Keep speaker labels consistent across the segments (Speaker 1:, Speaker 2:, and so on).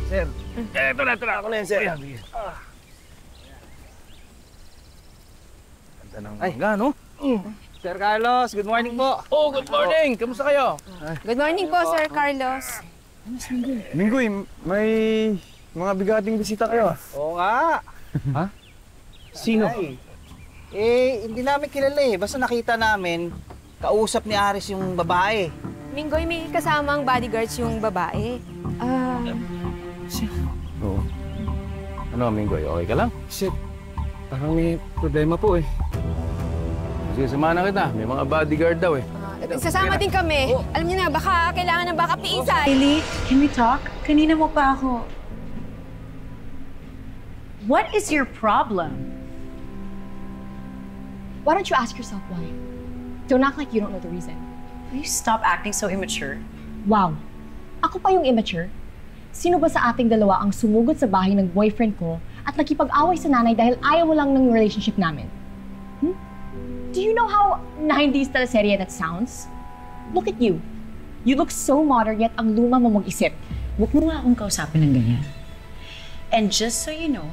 Speaker 1: Sir. Ito na. Ako na yan, sir. Ganda ng mangga, no?
Speaker 2: Sir Carlos, good morning po.
Speaker 1: Oh, good morning. Kamusta kayo?
Speaker 3: Good morning po, Sir Carlos.
Speaker 4: Minggoy, may mga bigating bisita kayo.
Speaker 2: Oo nga.
Speaker 4: Ha?
Speaker 1: Sino?
Speaker 2: Ay. Hindi namin kilala eh. Basta nakita namin, kausap ni Aris yung babae.
Speaker 3: Minggoy, may kasamang bodyguards yung babae.
Speaker 4: Oo. Ano, Minggoy, okay ka lang?
Speaker 1: Shit. Parang may problema po eh.
Speaker 4: Sige, samahan na kita. May mga bodyguard daw eh.
Speaker 3: Sasama din kami. Alam niyo na, baka kailangan ng backup ni Isa.
Speaker 5: Hailey, can we talk? Kanina mo pa ako. What is your problem?
Speaker 6: Why don't you ask yourself why? Don't act like you don't know the reason.
Speaker 5: Will you stop acting so immature?
Speaker 6: Wow. Ako pa yung immature? Sino ba sa ating dalawa ang sumugod sa bahay ng boyfriend ko at nakipag-away sa nanay dahil ayaw mo lang ng relationship namin? Do you know how 90s teleserye that sounds? Look at you. You look so modern yet ang luma mo mag-isip.
Speaker 5: Huwag mo nga akong kausapin ng ganyan. And just so you know,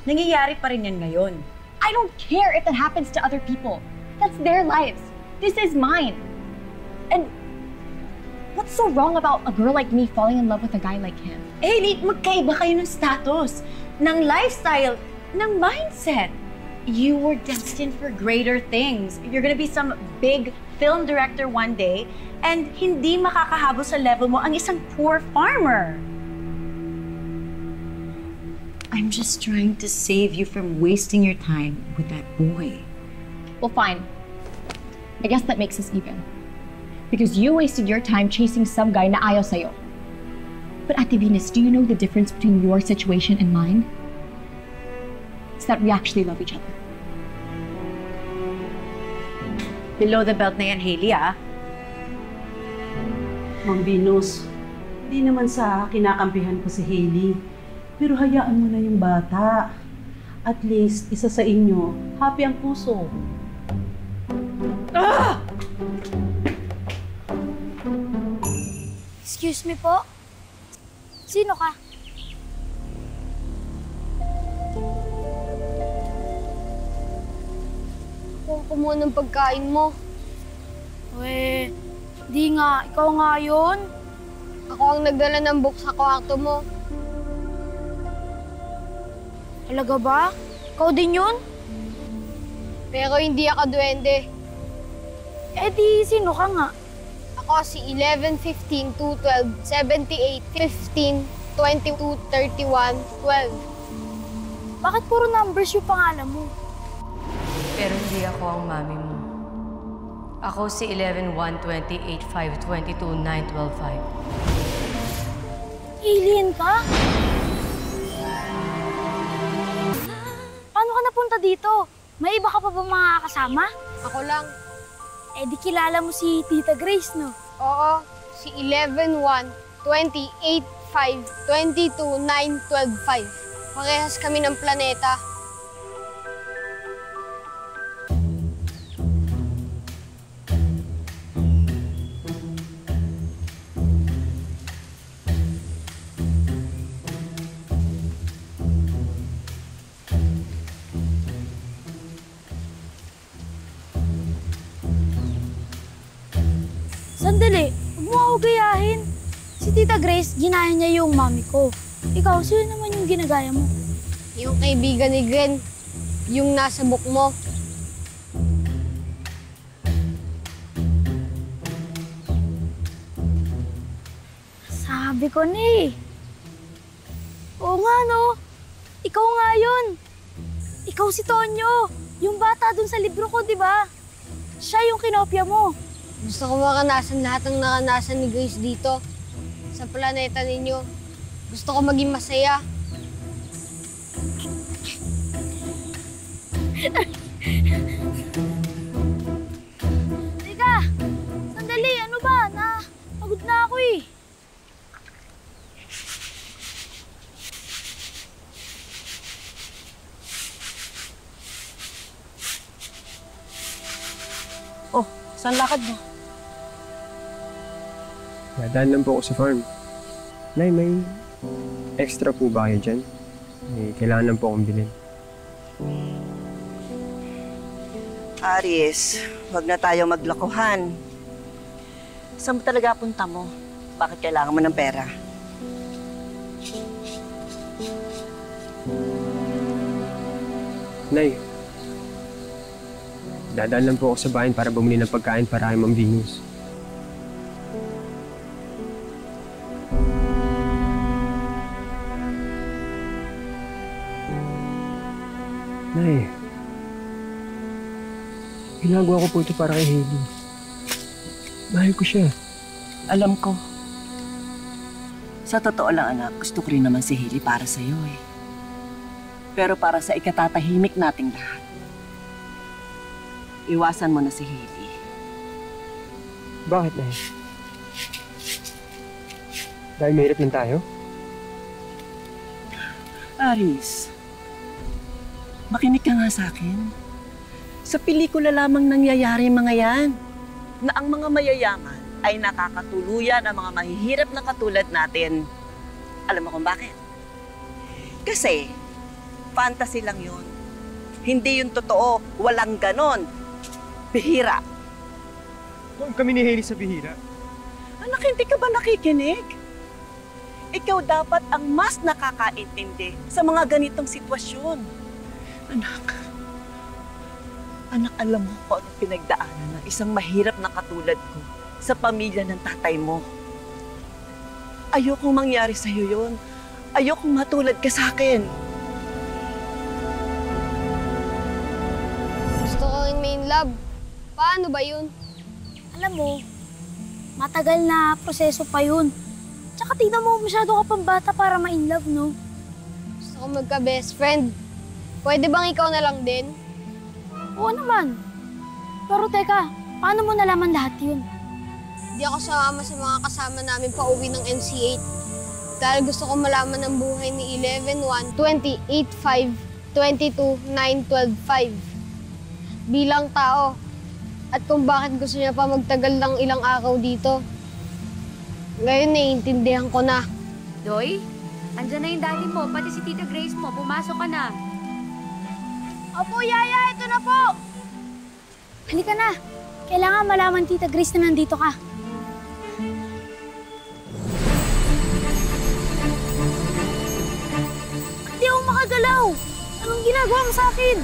Speaker 5: nangyayari pa rin yan ngayon.
Speaker 6: I don't care if that happens to other people. That's their lives. This is mine. And what's so wrong about a girl like me falling in love with a guy like him?
Speaker 5: Hailey, magkaiba kayo ng status, ng lifestyle, ng mindset. You were destined for greater things. You're gonna be some big film director one day, and hindi makakahabol sa level mo ang isang poor farmer. I'm just trying to save you from wasting your time with that boy.
Speaker 6: Well, fine. I guess that makes us even. Because you wasted your time chasing some guy na ayaw sa'yo. But Ate Venus, do you know the difference between your situation and mine? It's that we actually love each other.
Speaker 5: Below the belt na yan, Hailey, ah.
Speaker 7: Ma'am Venus, hindi naman sa kinakampihan ko si Hailey. Pero hayaan mo na yung bata. At least, isa sa inyo, happy ang puso.
Speaker 8: Excuse me po? Sino ka? Kung kumuha ng pagkain mo. Di nga. Ikaw nga yun. Ako ang nagdala ng book sa kwarto mo. Talaga ba? Ikaw din yun? Pero hindi ako duwende. Di sino ka nga? Ako si 11, 15, 2, 12, 78, 15, 22, 31, 12. Bakit puro numbers yung pangalan mo?
Speaker 9: Pero hindi ako ang mami mo. Ako si 11, 1, 28, 5, 22, 9, 12, 5.
Speaker 8: Alien ka? Paano ka napunta dito? May iba ka pa ba mga kasama? Ako lang. Di kilala mo si Tita Grace, no? Oo. Si 11, 1, 28, 5, 22, 9, 12, 5. Parehas kami ng planeta. Sandali, huwag mo ako gayahin. Si Tita Grace, ginaya niya yung mami ko. Ikaw, sino naman yung ginagaya mo? Yung kaibigan ni Glenn, yung nasa book mo. Sabi ko na eh. Oo nga no, ikaw nga yun. Ikaw si Tonyo, yung bata dun sa libro ko, di ba? Siya yung kinopya mo. Gusto ko makanasan lahat ng nakanasan ni Grace dito, sa planeta ninyo. Gusto ko maging masaya. Teka, sandali, ano ba? Pagod na ako eh.
Speaker 7: Oh, saan lakad mo?
Speaker 4: Nadaan lang po ako sa farm. Nay, may
Speaker 10: extra po ba kayo dyan? Kailangan lang po akong bilhin.
Speaker 11: Aris, wag na tayo maglokohan. Saan mo talaga punta mo? Bakit kailangan mo ng pera?
Speaker 10: Nay, dadaan lang po ako sa bayan para bumili ng pagkain para kay Ma'am Venus. Nay, ginagawa ko po ito para kay Hailey. Mahal ko siya.
Speaker 11: Alam ko. Sa totoo lang, anak, gusto ko rin naman si Hailey para sa'yo eh. Pero para sa ikatatahimik nating lahat, iwasan mo na si Hailey.
Speaker 10: Bakit, Nay? Dahil mahirap lang tayo?
Speaker 11: Aris, makinig ka nga sa akin. Sa pelikula lamang nangyayari mga yan, na ang mga mayayaman ay nakakatuluyan ang mga mahihirap na katulad natin. Alam mo kung bakit? Kasi, fantasy lang yun. Hindi yun totoo. Walang ganon. Bihira.
Speaker 10: Kung kami ni Hailey sa bihira.
Speaker 11: Anak, hindi ka ba nakikinig? Ikaw dapat ang mas nakakaintindi sa mga ganitong sitwasyon. Anak, alam mo kung anong pinagdaanan ng isang mahirap na katulad ko sa pamilya ng tatay mo. Ayokong mangyari sa'yo yun. Ayokong matulad ka sa akin.
Speaker 8: Gusto ko rin main love. Paano ba yun? Alam mo, matagal na proseso pa yun. Tsaka tignan mo, masyado ka pang bata para ma-in love, no? Gusto ko magka-best friend. Pwede bang ikaw na lang din? Oo naman. Pero teka, paano mo nalaman lahat yun? Di ako sumama sa mga kasama namin pa uwi ng NC8. Dahil gusto ko malaman ang buhay ni 11-1, 28-5, 22-9, 12-5. Bilang tao. At kung bakit gusto niya pa magtagal ng ilang araw dito. Ngayon, naiintindihan ko na.
Speaker 12: Doy, andyan na yung daddy mo, pati si Tita Grace mo. Pumasok ka na.
Speaker 8: Opo, Yaya, ito na po! Halika na. Kailangan malaman, Tita Grace, na nandito ka. Hindi ako makagalaw. Anong ginagawa mo sa akin?